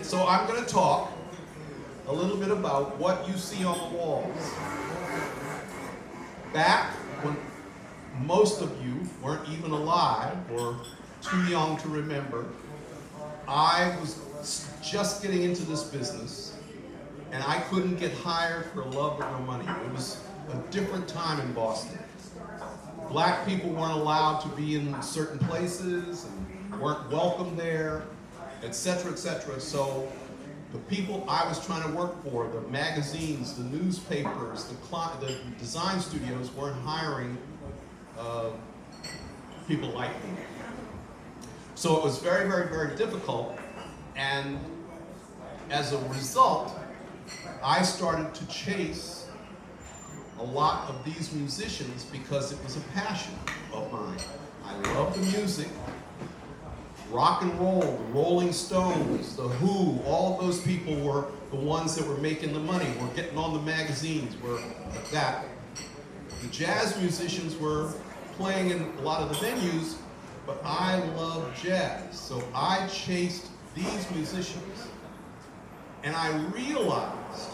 So I'm going to talk a little bit about what you see on the walls. Back when most of you weren't even alive or too young to remember, I was just getting into this business and I couldn't get hired for love or no money. It was a different time in Boston. Black people weren't allowed to be in certain places and weren't welcome there, etc., etc. So the people I was trying to work for, the magazines, the newspapers, the design studios weren't hiring people like me. So it was very, very, very difficult. And as a result, I started to chase a lot of these musicians because it was a passion of mine. I love the music, rock and roll, the Rolling Stones, the Who, all of those people were the ones that were making the money, were getting on the magazines, were that. The jazz musicians were playing in a lot of the venues, but I love jazz. So I chased these musicians, and I realized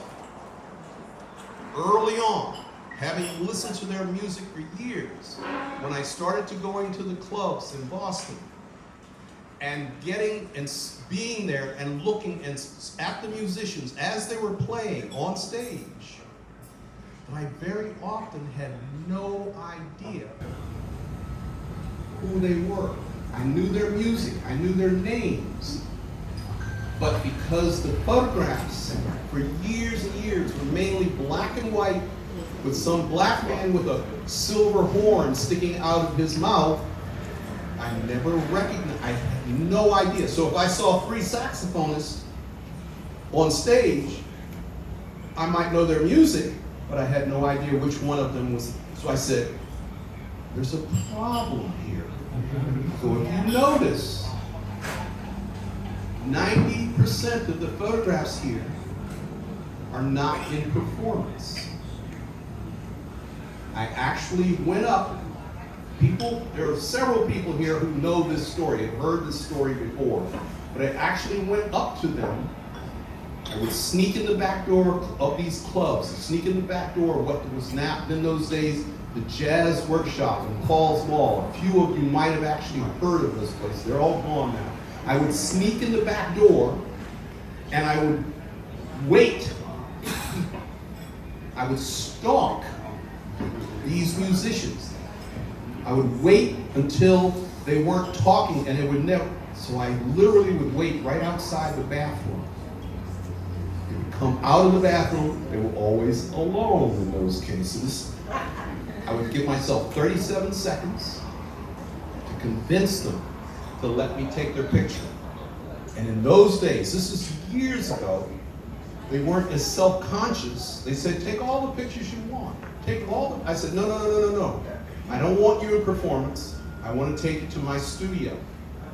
early on, having listened to their music for years, when I started to going to the clubs in Boston and getting and being there and looking at the musicians as they were playing on stage, that I very often had no idea who they were. I knew their music, I knew their names, but because the photographs for years and years were mainly black and white with some black man with a silver horn sticking out of his mouth, I never recognized, I had no idea. So if I saw three saxophonists on stage, I might know their music, but I had no idea which one of them was. So I said, there's a problem here. So if you notice, 90% of the photographs here are not in performance. I actually went up. There are several people here who know this story, have heard this story before, but I actually went up to them. I would sneak in the back door of these clubs, sneak in the back door of what was now, in those days, the Jazz Workshop in Falls Mall. A few of you might have actually heard of this place. They're all gone now. I would sneak in the back door and I would wait. I would stalk these musicians. I would wait until they weren't talking and it would never, so I literally would wait right outside the bathroom. They would come out of the bathroom, they were always alone in those cases. I would give myself 37 seconds to convince them to let me take their picture. And in those days, this is years ago, they weren't as self-conscious. They said, take all the pictures you want. Take all the, I said, no. I don't want you in performance. I want to take you to my studio.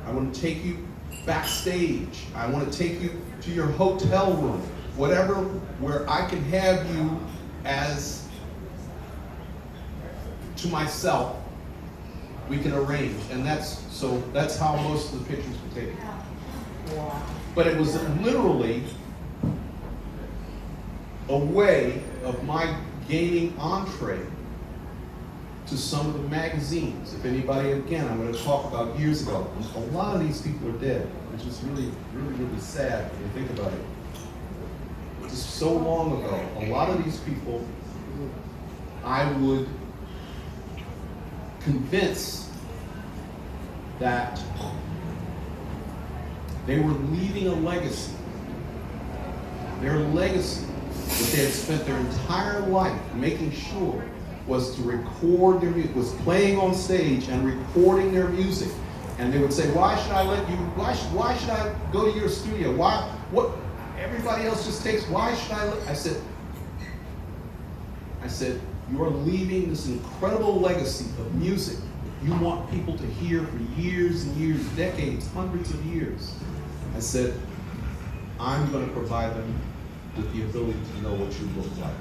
I want to take you backstage. I want to take you to your hotel room. Whatever, where I can have you as to myself, we can arrange. And that's how most of the pictures were taken. Wow. But it was literally a way of my gaining entree to some of the magazines. If anybody, again, I'm going to talk about years ago. A lot of these people are dead, which is really, really, really sad when you think about it. Just so long ago, a lot of these people, I would convince that they were leaving a legacy. Their legacy that they had spent their entire life making sure was to record their music, was playing on stage and recording their music. And they would say, why should I let you, why should I go to your studio? What, everybody else just takes, why should I said, you are leaving this incredible legacy of music you want people to hear for years and years, decades, hundreds of years. I said, I'm going to provide them with the ability to know what you look like.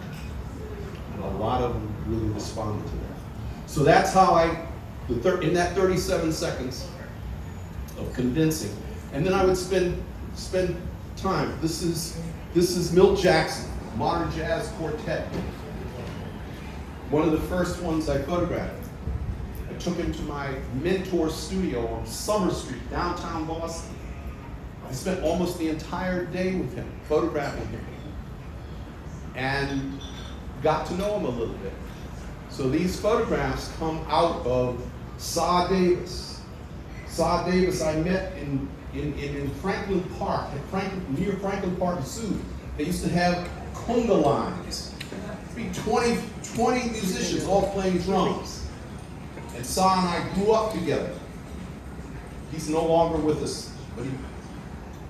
And a lot of them really responded to that. So that's how in that 37 seconds of convincing, and then I would spend time. This is Milt Jackson, Modern Jazz Quartet. One of the first ones I photographed. I took him to my mentor's studio on Summer Street, downtown Boston. I spent almost the entire day with him, photographing him, and got to know him a little bit. So these photographs come out of Saw Davis. Saw Davis I met in Franklin Park, near Franklin Park Zoo. They used to have conga lines. Be 20 musicians all playing drums. And Saw and I grew up together. He's no longer with us, but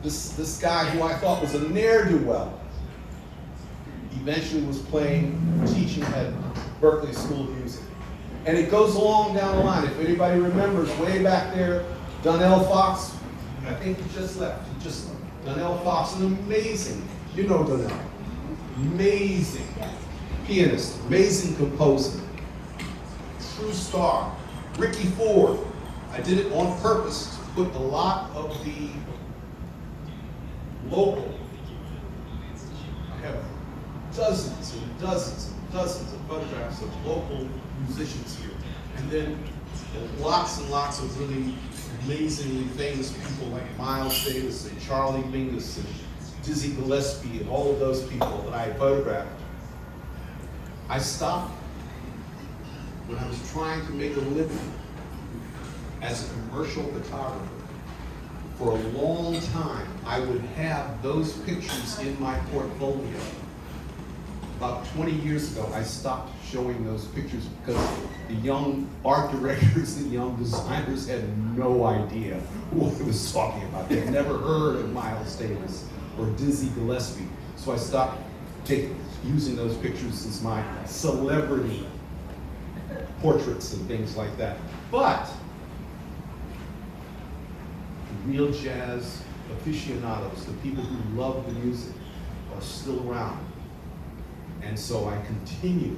this guy who I thought was a ne'er-do-well eventually was teaching at Berklee School of Music. And it goes along down the line. If anybody remembers, way back there, Donnell Fox, I think he just left. Donnell Fox, an amazing, you know Donnell, amazing pianist, amazing composer, true star. Ricky Ford, I did it on purpose to put a lot of the local, I have dozens and dozens and dozens of photographs of local musicians here. And then lots and lots of really amazingly famous people like Miles Davis and Charlie Mingus and Dizzy Gillespie and all of those people that I photographed. I stopped when I was trying to make a living as a commercial photographer. For a long time, I would have those pictures in my portfolio. About 20 years ago, I stopped showing those pictures because the young art directors and young designers had no idea what I was talking about. They'd never heard of Miles Davis or Dizzy Gillespie. So I stopped using those pictures as my celebrity portraits and things like that. But the real jazz aficionados, the people who love the music, are still around. And so I continue.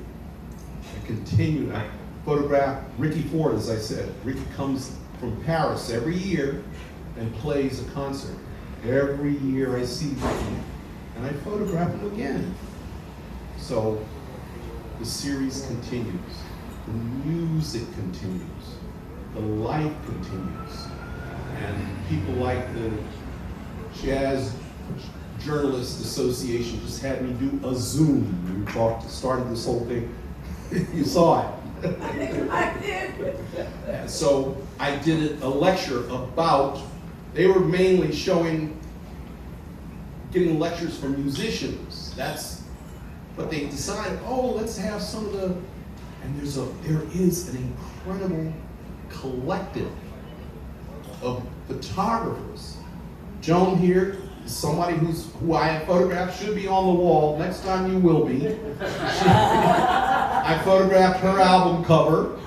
I photograph Ricky Ford, as I said. Ricky comes from Paris every year and plays a concert. Every year I see Ricky, and I photograph him again. So the series continues. The music continues. The life continues. And people like the Jazz Journalists Association just had me do a Zoom. We started this whole thing. You saw it. I did. And so I did a lecture about, they were mainly getting lectures from musicians. But they decided, let's have some of the, and there is an incredible collective of photographers. Joan here is somebody who I have photographed, should be on the wall. Next time you will be. I photographed her album cover,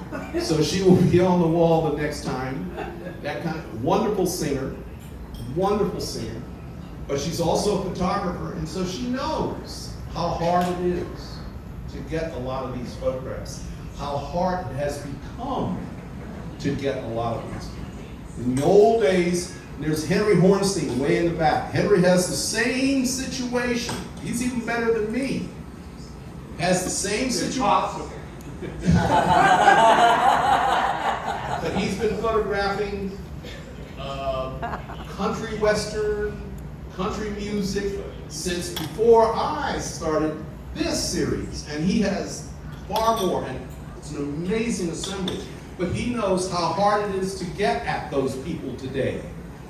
so she will be on the wall the next time. That kind of wonderful singer. But she's also a photographer, and so she knows how hard it is to get a lot of these photographs, how hard it has become to get a lot of these. In the old days, there's Henry Hornstein way in the back. Henry has the same situation. He's even better than me. Has the same situation. But he's been photographing country western, country music since before I started this series. And he has far more, and it's an amazing assemblage. But he knows how hard it is to get at those people today.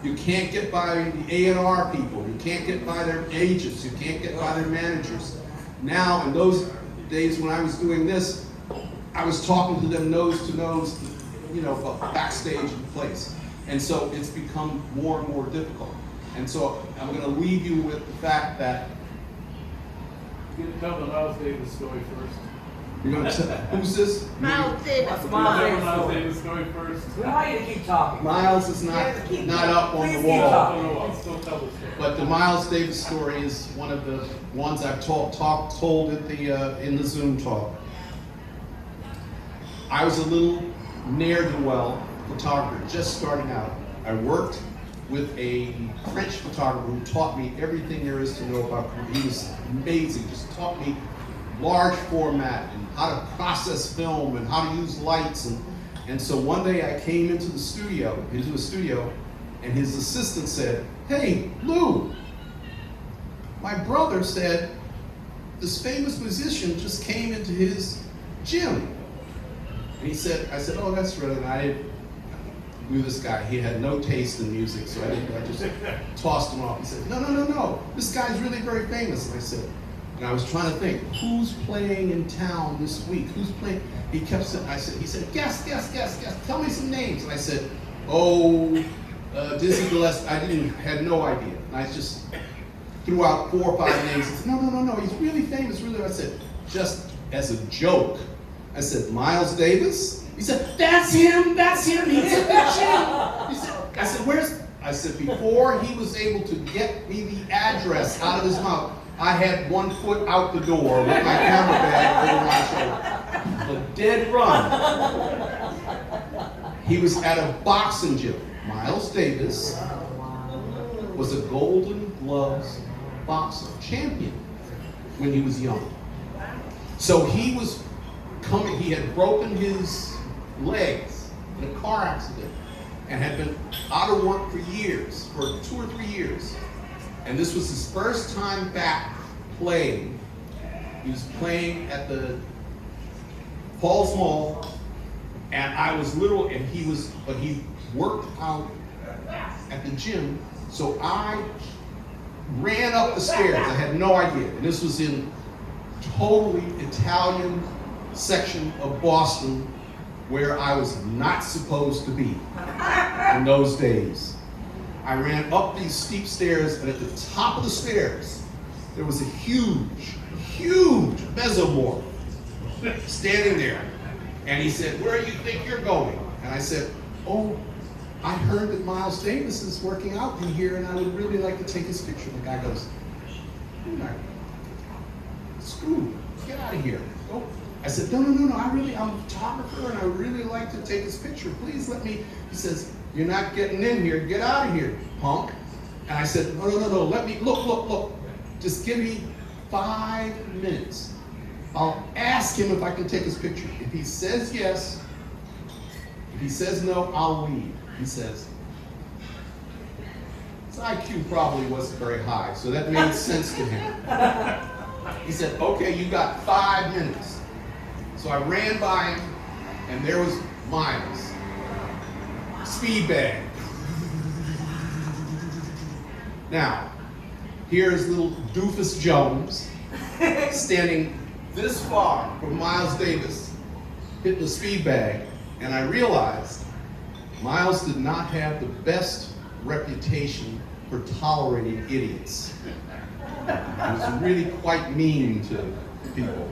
You can't get by the A&R people. You can't get by their agents. You can't get by their managers. Now, in those days when I was doing this, I was talking to them nose to nose, backstage in place. And so it's become more and more difficult. And so I'm going to leave you with the fact that... You're going to tell the Miles Davis story first. You're going to tell... Who's this? Miles Davis. Tell the Miles Davis story first. We want you to keep talking. Miles is not up on the Please wall. On the wall. Still tell the story. But the Miles Davis story is one of the ones I've told at in the Zoom talk. I was a little ne'er-do-well photographer, just starting out. I worked with a French photographer who taught me everything there is to know about computer. He was amazing, just taught me large format and how to process film and how to use lights. And so one day I came into a studio, and his assistant said, "Hey, Lou, my brother said this famous musician just came into his gym." And I said, "Oh, that's right." And I knew this guy. He had no taste in music, so I just tossed him off. He said, No, this guy's really very famous." And I said, and I was trying to think, who's playing in town this week? Who's playing? He kept saying, he said, guess. Tell me some names. And I said, Dizzy Gillespie. I had no idea. And I just threw out 4 or 5 names. He said, no, he's really famous, really. I said, just as a joke, I said, Miles Davis? He said, that's him, he's in the gym. He said, I said, before he was able to get me the address out of his mouth, I had 1 foot out the door with my camera bag over my shoulder. A dead run. He was at a boxing gym. Miles Davis was a Golden Gloves boxer champion when he was young. So he was coming, he had broken his legs in a car accident and had been out of work for 2 or 3 years. And this was his first time back playing. He was playing at the Falls Mall, and I was little, and but he worked out at the gym, so I ran up the stairs. I had no idea. And this was in totally Italian section of Boston where I was not supposed to be in those days. I ran up these steep stairs, and at the top of the stairs, there was a huge mesomorph standing there. And he said, "Where do you think you're going?" And I said, "Oh, I heard that Miles Davis is working out in here, and I would really like to take his picture." The guy goes, "Screw, get out of here." Oh. I said, no, I'm a photographer, and I would really like to take his picture. Please let me. He says, "You're not getting in here. Get out of here, punk." And I said, no, let me, look. Just give me 5 minutes. I'll ask him if I can take his picture. If he says yes, if he says no, I'll leave. He says, his IQ probably wasn't very high, so that made sense to him. He said, "Okay, you got 5 minutes." So I ran by him, and there was Miles. Speed bag. Now, here is little Doofus Jones standing this far from Miles Davis, hitting the speed bag, and I realized Miles did not have the best reputation for tolerating idiots. He was really quite mean to people.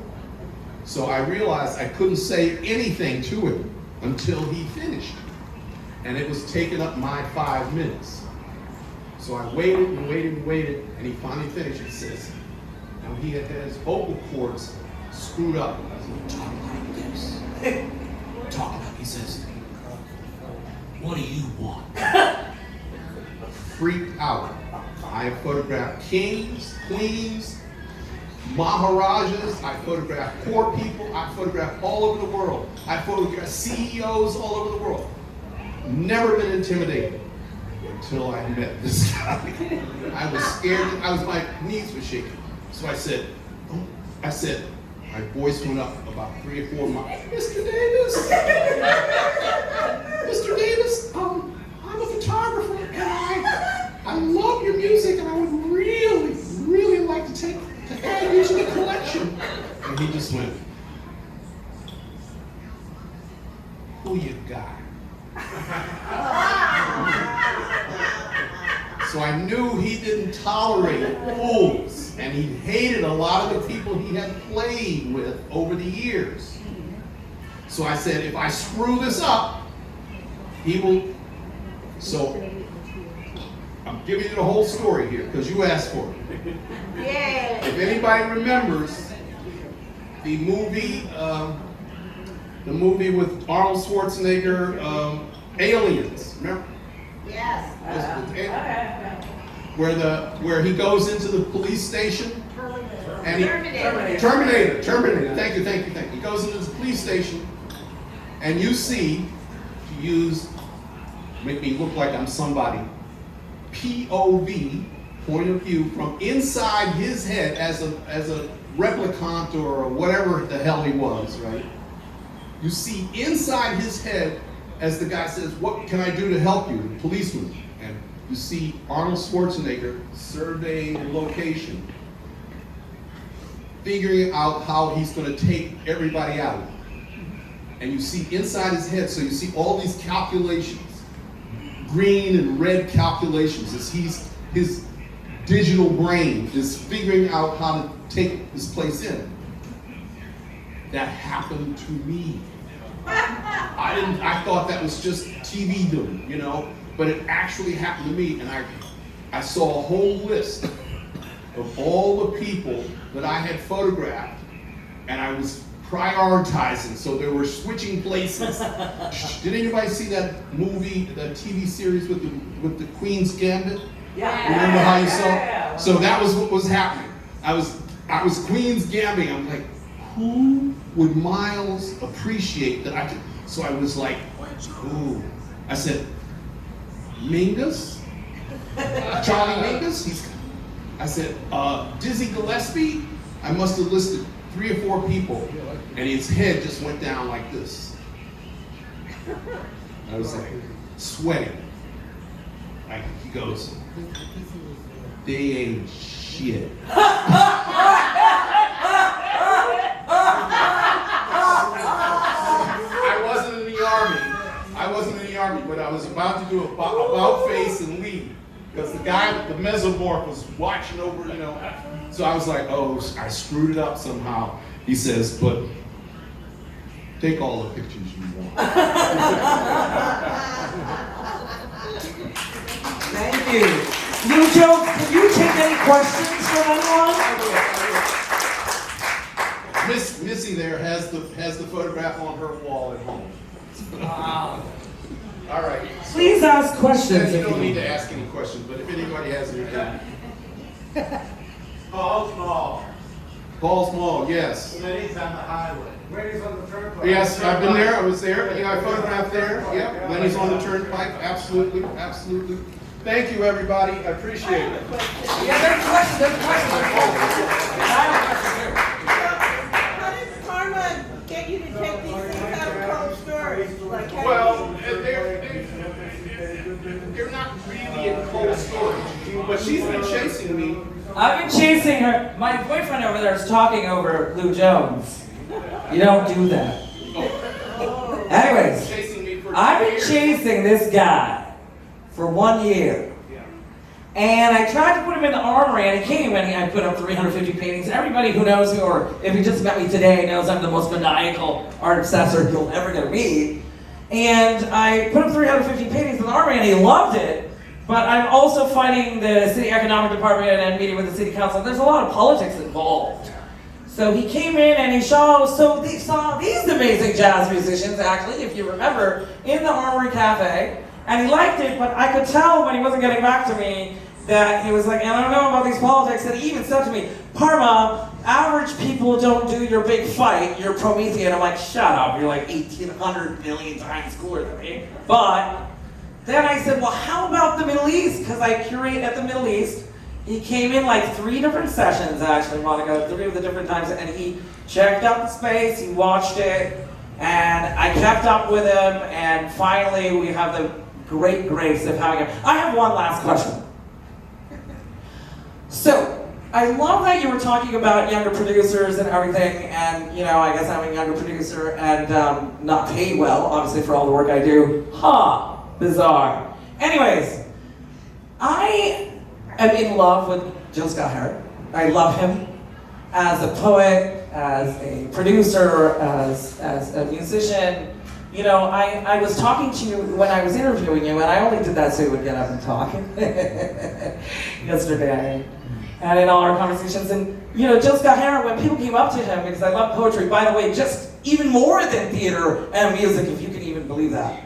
So I realized I couldn't say anything to him until he finished. And it was taking up my 5 minutes. So I waited, and he finally finished. He says, now he had his vocal cords screwed up. I said, "Talk like this. Talk like," he says, "What do you want?" Freaked out. I have photographed kings, queens, Maharajas. I photographed poor people. I photographed all over the world. I photographed CEOs all over the world. Never been intimidated until I met this guy. I was scared. My knees were shaking. So I said, my voice went up about 3 or 4 miles. "Mr. Davis, Mr. Davis, I'm a photographer, and I love your music, and I would really like to add you to the collection." And he just went, "Who you got?" So I knew he didn't tolerate fools, and he hated a lot of the people he had played with over the years. So I said, if I screw this up, he will. So I'm giving you the whole story here because you asked for it. Yeah. If anybody remembers the movie with Arnold Schwarzenegger, Aliens. Remember? Yes. Where he goes into the police station and he Terminator. Terminator. Thank you. He goes into the police station and you see, make me look like I'm somebody, POV, point of view, from inside his head as a replicant or whatever the hell he was, right? You see inside his head as the guy says, "What can I do to help you?" The policeman. And you see Arnold Schwarzenegger surveying the location, figuring out how he's going to take everybody out. And you see inside his head, so you see all these calculations, green and red calculations, as his digital brain is figuring out how to take this place in. That happened to me. I thought that was just TV doing, but it actually happened to me, and I saw a whole list of all the people that I had photographed, and I was prioritizing, so they were switching places. Did anybody see that movie, that TV series with the Queen's Gambit? Yeah. Remember how you saw? So that was what was happening. I was Queen's Gambit. I'm like, who would Miles appreciate that I could? So I was like, ooh. I said, Mingus? Charlie Mingus? I said, Dizzy Gillespie? I must have listed 3 or 4 people, and his head just went down like this. I was like, sweating. He goes, they ain't shit. I wasn't in the army, but I was about to do a about face and leave. Because the guy, the mesomorph, was watching over, So I was like, oh, I screwed it up somehow. He says, but take all the pictures you want. Thank you. Lou Joe, can you take any questions from anyone? Missy there has the photograph on her wall at home. All right. Please ask questions. You don't need to ask any questions, but if anybody has anything. Paul Small. Paul Small, yes. Lenny's on the highway. Lenny's on the turnpike. Yes, I've been there. I was there. I photographed there. Yep. Lenny's on the turnpike. Absolutely. Thank you, everybody. I appreciate it. Yeah, there's questions. How did Parma get you to take these things out of cold storage? Well, they're not really in cold storage, but she's been chasing me. I've been chasing her. My boyfriend over there is talking over Lou Jones. You don't do that. Anyways, Chasing me for I've been years. chasing this guy for 1 year. And I tried to put him in the armory, and he came and I put up 350 paintings. Everybody who knows me, or if he just met me today, knows I'm the most maniacal art obsessor you'll ever gonna meet. And I put up 350 paintings in the armory, and he loved it. But I'm also fighting the city economic department and meeting with the city council. There's a lot of politics involved. So he came in and he saw these amazing jazz musicians, actually, if you remember, in the Armory Cafe. And he liked it, but I could tell when he wasn't getting back to me that he was like, and I don't know about these politics. And he even said to me, Parma, average people don't do your big fight, you're Promethean. I'm like, shut up, you're like 1,800 million times cooler than me. But then I said, well, how about the Middle East? Because I curate at the Middle East. He came in like 3 different sessions, actually, Monica, 3 of the different times, and he checked out the space, he watched it, and I kept up with him, and finally we have the great grace of having him. I have one last question. So, I love that you were talking about younger producers and everything, and I guess I'm a younger producer and not paid well, obviously, for all the work I do. Bizarre. Anyways, I am in love with Jill Scott Heron. I love him as a poet, as a producer, as a musician. I was talking to you when I was interviewing you, and I only did that so you would get up and talk yesterday. And in all our conversations, and Jill Scott Heron, when people came up to him, because I love poetry, by the way, just even more than theater and music, if you can even believe that.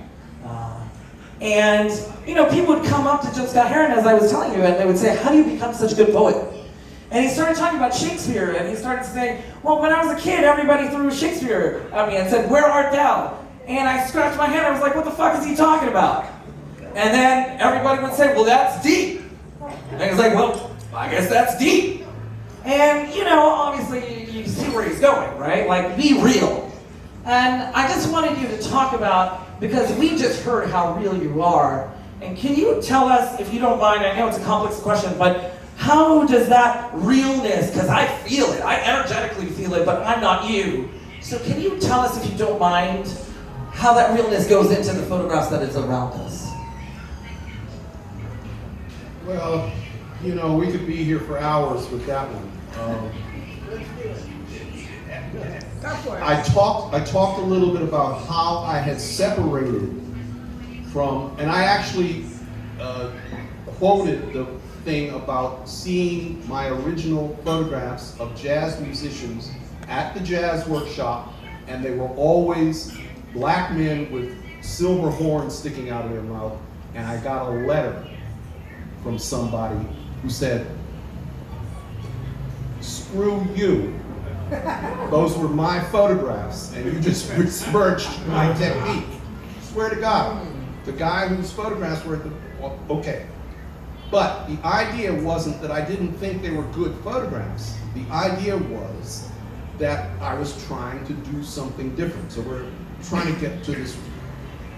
And, people would come up to Jill Scott Heron, as I was telling you, and they would say, how do you become such a good poet? And he started talking about Shakespeare, and he started saying, well, when I was a kid, everybody threw Shakespeare at me and said, where art thou? And I scratched my head, I was like, what the fuck is he talking about? And then everybody would say, well, that's deep. And he's like, well, I guess that's deep. And, obviously you see where he's going, right? Like, be real. And I just wanted you to talk about, because we just heard how real you are, and can you tell us, if you don't mind, I know it's a complex question, but how does that realness, because I feel it, I energetically feel it, but I'm not you. So can you tell us, if you don't mind, how that realness goes into the photographs that is around us? Well, we could be here for hours with that one. Go for it. I talked a little bit about how I had separated from, and I actually quoted the thing about seeing my original photographs of jazz musicians at the jazz workshop, and they were always black men with silver horns sticking out of their mouth, and I got a letter from somebody who said, screw you. Those were my photographs, and you just besmirched my technique. Swear to God. The guy whose photographs were at the, okay. But the idea wasn't that I didn't think they were good photographs. The idea was that I was trying to do something different. So we're trying to get to this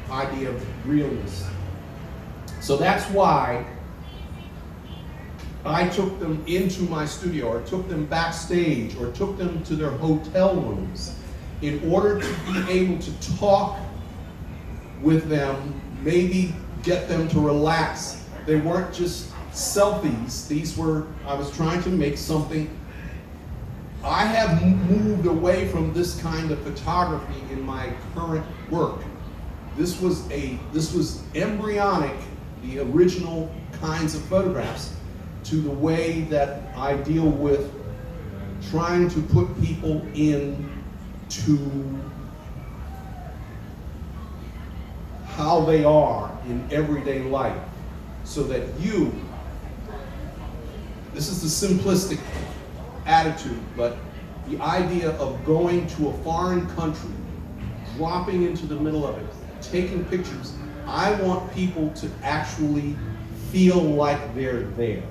idea of realness. So that's why I took them into my studio, or took them backstage, or took them to their hotel rooms in order to be able to talk with them, maybe get them to relax. They weren't just selfies. These were, I was trying to make something. I have moved away from this kind of photography in my current work. This was embryonic, the original kinds of photographs, to the way that I deal with trying to put people into how they are in everyday life, so that this is the simplistic attitude, but the idea of going to a foreign country, dropping into the middle of it, taking pictures, I want people to actually feel like they're there.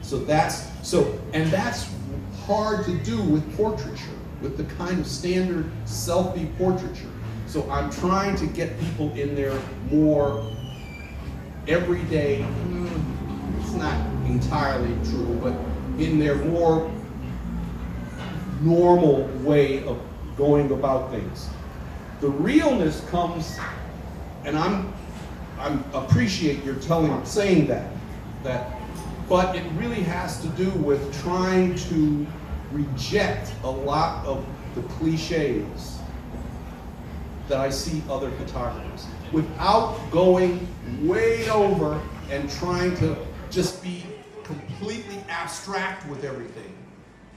And that's hard to do with portraiture, with the kind of standard selfie portraiture. So I'm trying to get people in their more everyday, it's not entirely true, but in their more normal way of going about things. The realness comes, and I appreciate your saying that, but it really has to do with trying to reject a lot of the cliches that I see other photographers, without going way over and trying to just be completely abstract with everything.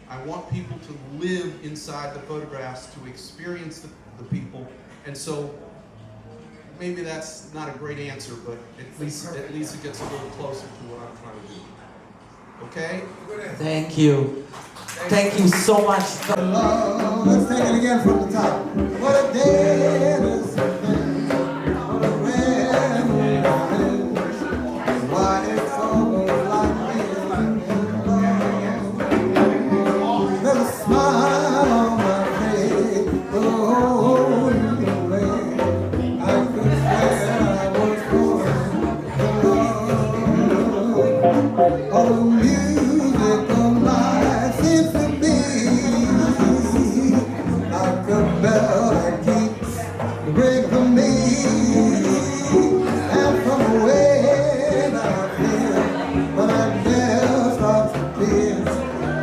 I want people to live inside the photographs, to experience the people, and so maybe that's not a great answer, but at least it gets a little closer to what I'm trying to do. Okay? Thank you. Thank you so much. Let's take it again from the top. What a day it is. What a rare day. Why it's always like this. There's a smile on my face. Oh, you way. I could swear I was born. Oh, the music of life seems to be like a bell that keeps ringing me. And from the way that I feel when I never stop to feel,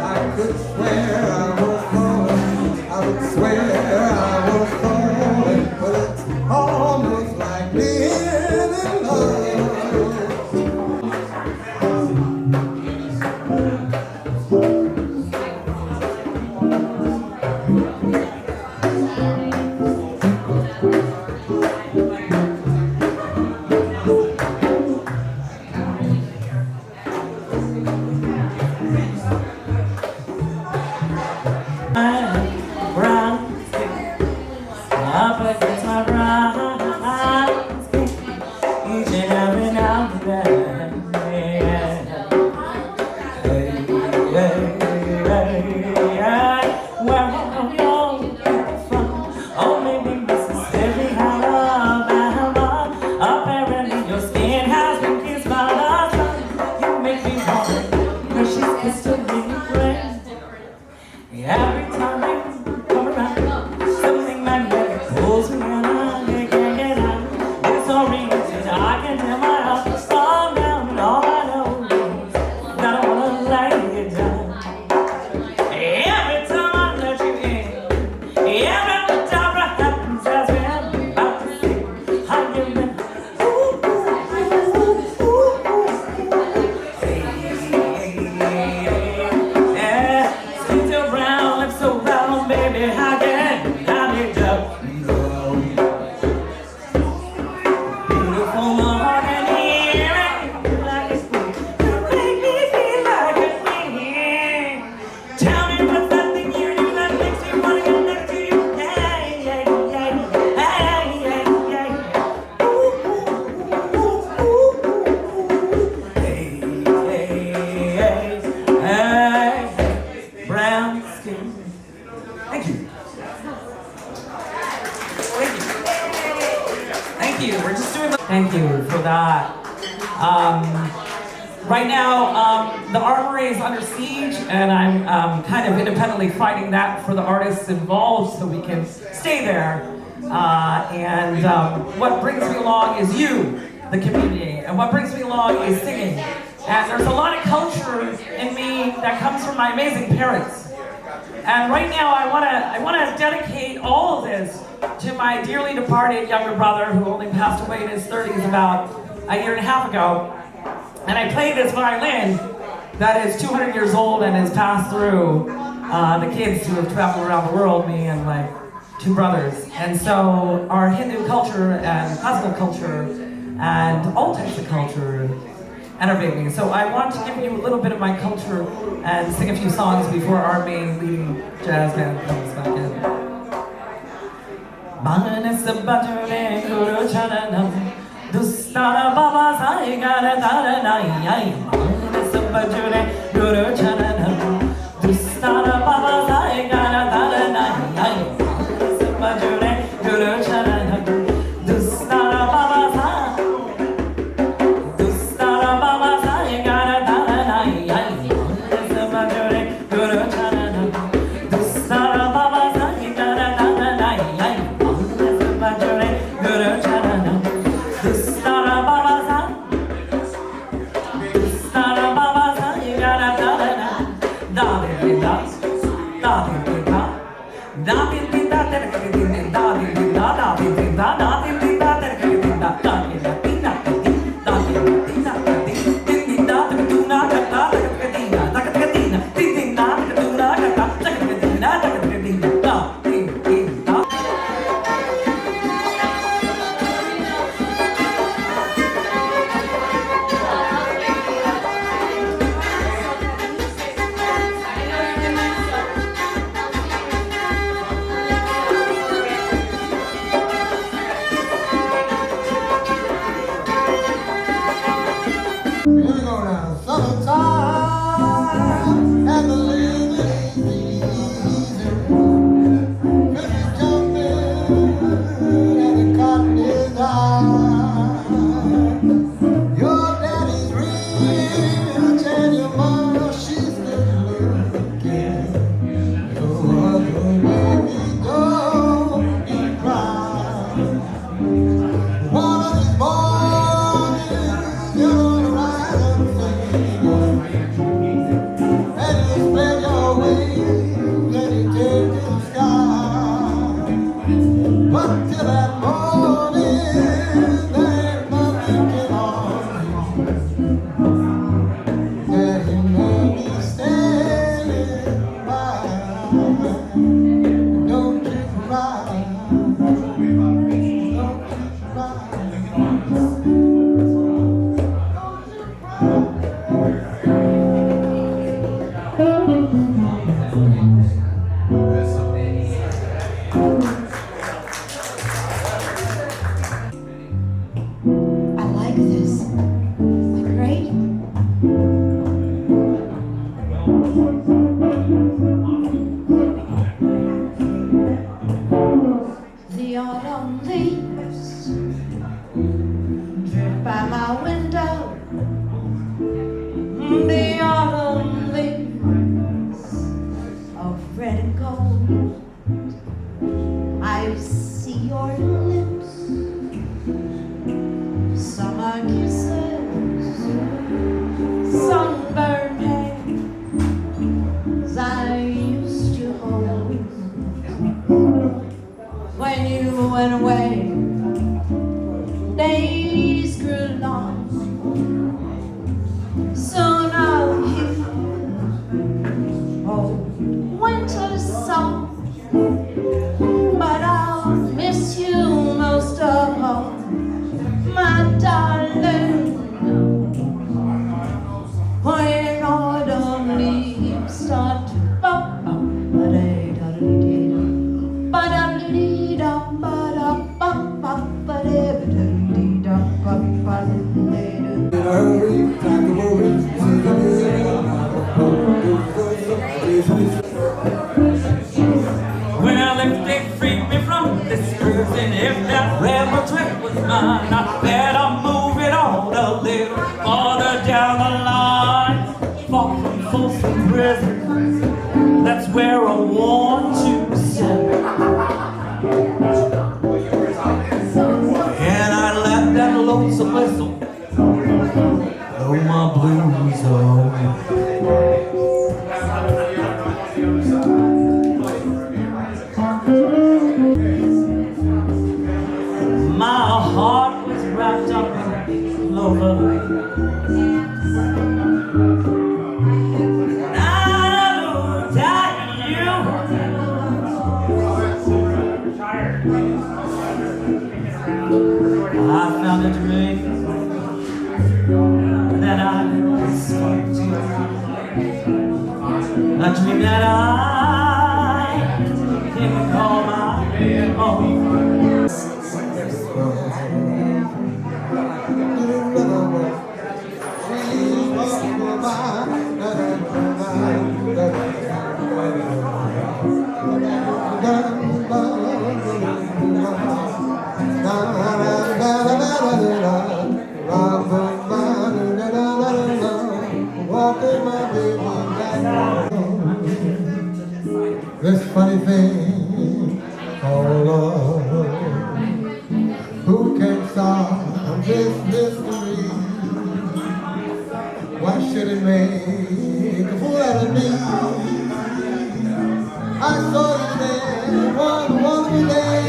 I could swear I was born. I would swear I was born, but it's almost like being in love. Where are y'all from? Oh, maybe Mississippi, Alabama. Apparently your skin has been kissed by the sun. You make me wonder where she's kissed a little friend. Every time you come around, something magnetic pulls me in, I can't get out. There's no reason I can tell my heart to slow down, and all I know is that I wanna lay it down. Every time I let you in, every time it happens as we're about to say, I give it. Spin around, lips around, baby, I get it up. Beautiful, my heart and hearing, like it's you make me feel like a queen. Tell me what's that thing you do that makes me wanna get next to you. Yeah, yeah, yeah, yeah, yeah, yeah. Ooh, ooh, ooh, ooh. Hey, hey, hey, hey, brown skin. Thank you. Thank you. Thank you. We're just doing the. Thank you for that. Right now, the Armory is under siege, and I'm kind of independently fighting that for the artists involved so we can stay there. What brings me along is you, the community, and what brings me along is singing. And there's a lot of culture in me that comes from my amazing parents. And right now, I wanna dedicate all of this to my dearly departed younger brother, who only passed away in his 30s about a year and a half ago. And I play this violin that is 200 years old and has passed through the kids who have traveled around the world, me and my two brothers. And so our Hindu culture and classical culture and all types of culture enervate me. So I want to give you a little bit of my culture and sing a few songs before our main leading jazz band comes back in. Manasa Bajune Guru Charanam Dustara Baba Sai Gara Taranai Manasa Bajune Guru Charanam Dustara Baba Sai Gara Taranai Manasa Bajune Guru Charanam Dustara Baba Sai Dustara Baba Sai Gara Taranai Manasa Bajune Guru Charanam Dustara Baba Sai Gara Taranai Guru Charanam Dustara Baba Sai Dustara Baba Sai Gara Taranai Da di da da di da da di da da di da di da da di da da di da da di da da di da di da da di da di da di da da da di da da da di da di da da di da da da di da da di da da. Here we go now. Summertime and the living is easy. Fishes jumping and the cotton is high. Your daddy's rich and your mama, she's good looking. So other baby, don't be crying. One of these mornings, you're gonna rise and you spread your wings and you take to the sky. But till that morning, there ain't nothing can harm you. And you may be standing by. Don't you cry. Don't you cry. The autumn leaves drip by my window. The autumn leaves of red and gold. I see your lips, summer kisses, sunburned hands I used to hold. When you went away, days grew long. Soon I'll hear old winter song, but I'll miss you most of all, my darling. When autumn leaves start to pop, Hurry, time to worry. Well, if they freed me from this prison, if that rebel trip was mine, I better move it on a little farther down the line. Far from Folsom Prison, that's where I want to send. And I let that lonesome whistle blow my blues away. My heart was wrapped up in clover. I looked at you. I found a dream that I spoke to. A dream that I can call my own. This funny thing called love. Who can solve this mystery? Why should it make a fool out of me? I saw you there one wonderful day.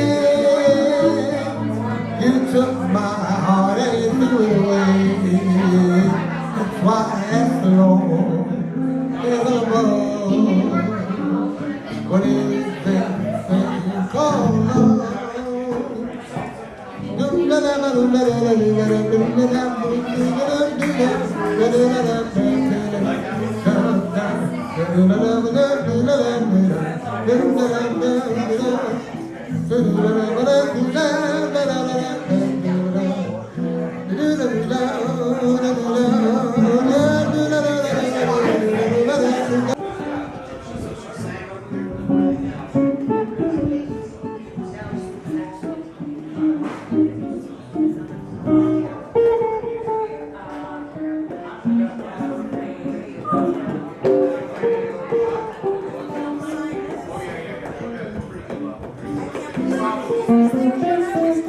You took my heart and you threw it away. That's why I asked the Lord, is above. What is this thing called love?